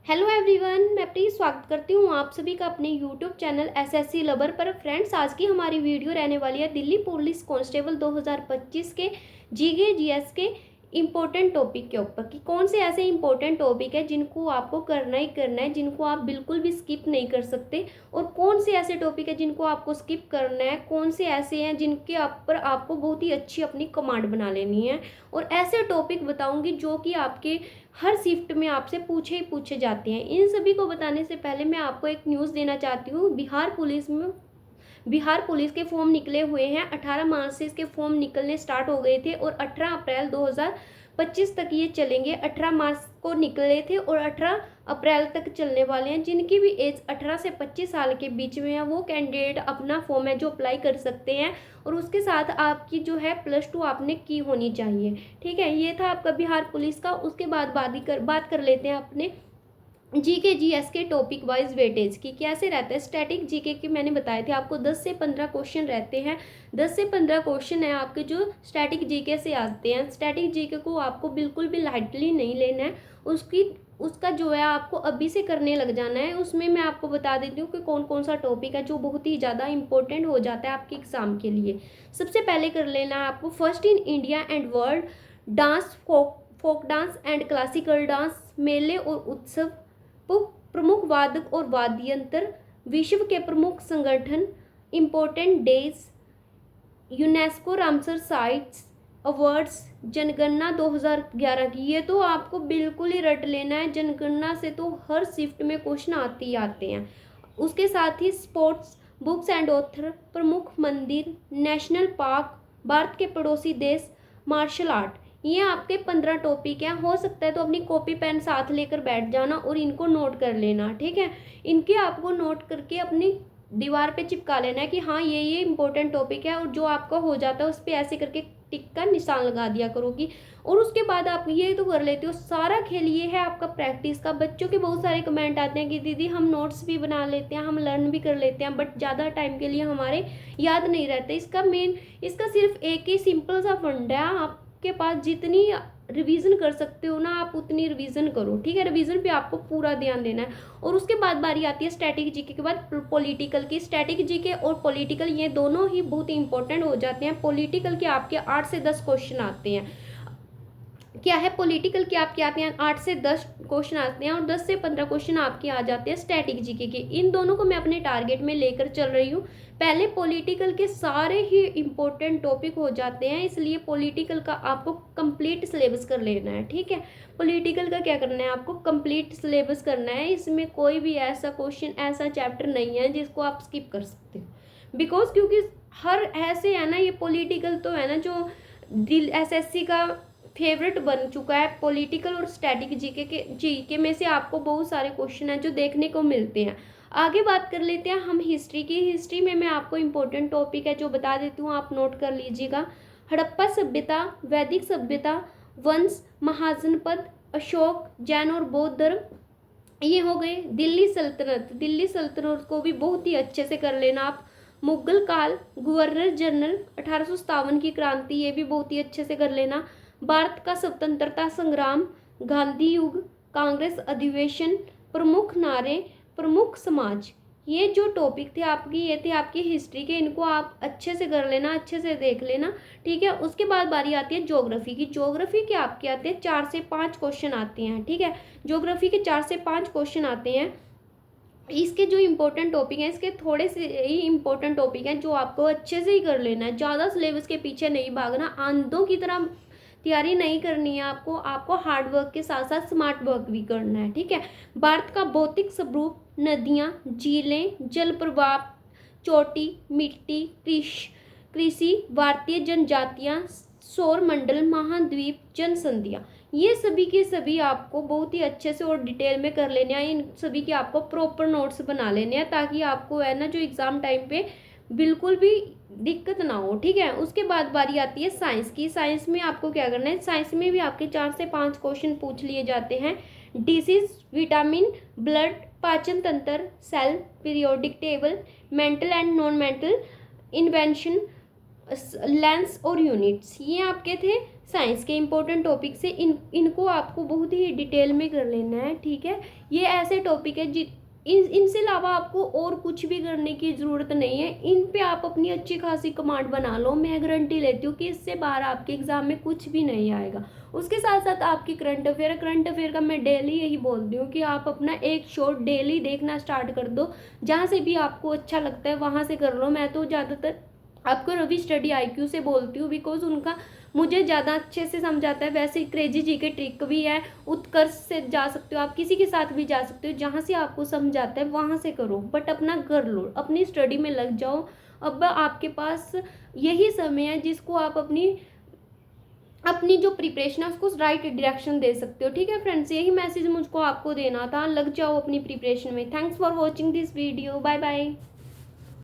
Hello everyone, मैं please स्वागत करती हूँ आप सभी का अपने यूट्यूब चैनल एसएससी लवर पर। फ्रेंड्स, आज की हमारी वीडियो रहने वाली है दिल्ली पुलिस कांस्टेबल 2025 के जीके जीएस के इम्पोर्टेंट टॉपिक के ऊपर कि कौन से ऐसे इम्पोर्टेंट टॉपिक है जिनको आपको करना ही करना है, जिनको आप बिल्कुल भी स्किप नहीं कर सकते, और कौन से ऐसे टॉपिक है जिनको आपको स्किप करना है, कौन से ऐसे हैं जिनके ऊपर आपको बहुत ही अच्छी अपनी कमांड बना लेनी है। और ऐसे टॉपिक बताऊंगी जो कि आपके हर शिफ्ट में आपसे पूछे ही पूछे जाते हैं। इन सभी को बताने से पहले मैं आपको एक न्यूज़ देना चाहती हूँ। बिहार पुलिस के फॉर्म निकले हुए हैं। 18 मार्च से इसके फॉर्म निकलने स्टार्ट हो गए थे और 18 अप्रैल 2025 तक ये चलेंगे। 18 मार्च को निकले थे और 18 अप्रैल तक चलने वाले हैं। जिनकी भी एज 18 से 25 साल के बीच में है वो कैंडिडेट अपना फॉर्म है जो अप्लाई कर सकते हैं। और उसके साथ आपकी जो है +2 आपने की होनी चाहिए। ठीक है, ये था आपका बिहार पुलिस का। उसके बाद बात कर लेते हैं अपने जीके जीएस के टॉपिक वाइज वेटेज की कैसे रहता है। स्टैटिक जीके के मैंने बताए थे आपको 10 से 15 क्वेश्चन रहते हैं। 10 से 15 क्वेश्चन है आपके जो स्टैटिक जीके से आते हैं। स्टैटिक जीके को आपको बिल्कुल भी लाइटली नहीं लेना है। उसका जो है आपको अभी से करने लग जाना है। उसमें मैं आपको बता देती हूँ कि कौन कौन सा टॉपिक है जो बहुत ही ज़्यादा इंपॉर्टेंट हो जाता है आपके एग्जाम के लिए। सबसे पहले कर लेना है आपको first in India and world dance, folk dance and classical dance, मेले और उत्सव, प्रमुख वादक और वाद्य यंत्र, विश्व के प्रमुख संगठन, important days, UNESCO Ramsar sites, awards, जनगणना 2011 की। ये तो आपको बिल्कुल ही रट लेना है। जनगणना से तो हर शिफ्ट में क्वेश्चन आते ही आते हैं। उसके साथ ही स्पोर्ट्स, बुक्स एंड ऑथर, प्रमुख मंदिर, नेशनल पार्क, भारत के पड़ोसी देश, मार्शल आर्ट। ये आपके 15 टॉपिक हैं। हो सकता है तो अपनी कॉपी पेन साथ लेकर बैठ जाना और इनको नोट कर लेना। ठीक है, इनके आपको नोट करके अपनी दीवार पे चिपका लेना है कि हाँ ये इंपॉर्टेंट टॉपिक है। और जो आपका हो जाता है उस पर ऐसे करके टिक का निशान लगा दिया करोगी। और उसके बाद आप ये तो कर लेते हो। सारा खेल ये है आपका प्रैक्टिस का। बच्चों के बहुत सारे कमेंट आते हैं कि दीदी हम नोट्स भी बना लेते हैं, हम लर्न भी कर लेते हैं, बट ज़्यादा टाइम के लिए हमारे याद नहीं रहते। इसका सिर्फ एक ही सिंपल सा फंड है। आपके पास जितनी रिवीजन कर सकते हो ना आप उतनी रिवीजन करो। ठीक है, रिवीजन पे आपको पूरा ध्यान देना है। और उसके बाद बारी आती है स्टैटिक जीके के बाद पॉलिटिकल की। स्टैटिक जीके और पॉलिटिकल ये दोनों ही बहुत ही इंपॉर्टेंट हो जाते हैं। पॉलिटिकल के आपके 8 से 10 क्वेश्चन आते हैं। क्या है, पॉलिटिकल के आपके आते हैं 8 से 10 क्वेश्चन आते हैं और 10 से 15 क्वेश्चन आपके आ जाते हैं स्टैटिक जीके के। इन दोनों को मैं अपने टारगेट में लेकर चल रही हूँ। पहले पॉलिटिकल के सारे ही इंपॉर्टेंट टॉपिक हो जाते हैं, इसलिए पॉलिटिकल का आपको कंप्लीट सिलेबस कर लेना है। ठीक है, पॉलिटिकल का क्या करना है, आपको कंप्लीट सिलेबस करना है। इसमें कोई भी ऐसा क्वेश्चन, ऐसा चैप्टर नहीं है जिसको आप स्किप कर सकते हो। बिकॉज क्योंकि हर ऐसे है ना, ये पॉलिटिकल तो है ना जो दिल एसएससी का फेवरेट बन चुका है। पॉलिटिकल और स्टैटिक जीके में से आपको बहुत सारे क्वेश्चन हैं जो देखने को मिलते हैं। आगे बात कर लेते हैं हम हिस्ट्री की। हिस्ट्री में मैं आपको इम्पोर्टेंट टॉपिक है जो बता देती हूँ, आप नोट कर लीजिएगा। हड़प्पा सभ्यता, वैदिक सभ्यता, वंश, महाजनपद, अशोक, जैन और बौद्ध धर्म। ये हो गए। दिल्ली सल्तनत, दिल्ली सल्तनत को भी बहुत ही अच्छे से कर लेना आप। मुगल काल, गवर्नर जनरल, 1857 की क्रांति, ये भी बहुत ही अच्छे से कर लेना। भारत का स्वतंत्रता संग्राम, गांधी युग, कांग्रेस अधिवेशन, प्रमुख नारे, प्रमुख समाज। ये जो टॉपिक थे आपकी, ये थे आपकी हिस्ट्री के। इनको आप अच्छे से कर लेना, अच्छे से देख लेना। ठीक है, उसके बाद बारी आती है ज्योग्राफी की। ज्योग्राफी के आपके आते हैं 4 से 5 क्वेश्चन आते हैं। ठीक है, ज्योग्राफी के 4 से 5 क्वेश्चन आते हैं। इसके जो इम्पोर्टेंट टॉपिक हैं, इसके थोड़े से ही इम्पोर्टेंट टॉपिक हैं जो आपको अच्छे से ही कर लेना है। ज़्यादा सिलेबस के पीछे नहीं भागना, आंधों की तरह तैयारी नहीं करनी है। आपको हार्ड वर्क के साथ साथ स्मार्ट वर्क भी करना है। ठीक है, भारत का भौतिक स्वरूप, नदियाँ, झीलें, जल प्रवाह, चोटी, मिट्टी, कृषि, भारतीय जनजातियाँ, सौर मंडल, महाद्वीप, जनसंधियाँ। ये सभी के सभी आपको बहुत ही अच्छे से और डिटेल में कर लेने हैं। इन सभी के आपको प्रॉपर नोट्स बना लेने हैं ताकि आपको है ना जो एग्ज़ाम टाइम पे बिल्कुल भी दिक्कत ना हो। ठीक है, उसके बाद बारी आती है साइंस की। साइंस में आपको क्या करना है, साइंस में भी आपके 4 से 5 क्वेश्चन पूछ लिए जाते हैं। डिसीज, विटामिन, ब्लड, पाचन तंत्र, cell, periodic table, metal and non metal, invention, lens और यूनिट्स। ये आपके थे साइंस के इंपॉर्टेंट टॉपिक से इनको आपको बहुत ही डिटेल में कर लेना है, ठीक है। ये ऐसे टॉपिक है इनसे अलावा आपको और कुछ भी करने की ज़रूरत नहीं है। इन पे आप अपनी अच्छी खासी कमांड बना लो, मैं गारंटी लेती हूँ कि इससे बाहर आपके एग्ज़ाम में कुछ भी नहीं आएगा। उसके साथ साथ आपकी करंट अफेयर का मैं डेली यही बोलती हूँ कि आप अपना एक शॉर्ट डेली देखना स्टार्ट कर दो, जहाँ से भी आपको अच्छा लगता है वहाँ से कर लो। मैं तो ज़्यादातर आपको रवि स्टडी IQ से बोलती हूँ, बिकॉज उनका मुझे ज़्यादा अच्छे से समझाता है। वैसे क्रेजी जी के ट्रिक भी है, उत्कर्ष से जा सकते हो, आप किसी के साथ भी जा सकते हो, जहाँ से आपको समझ आता है वहाँ से करो, बट अपना कर लो, अपनी स्टडी में लग जाओ। अब आपके पास यही समय है जिसको आप अपनी जो प्रिपरेशन है उसको राइट डायरेक्शन दे सकते हो, ठीक है फ्रेंड्स। यही मैसेज मुझको आपको देना था, लग जाओ अपनी प्रिपरेशन में। Thanks for watching this video, bye bye.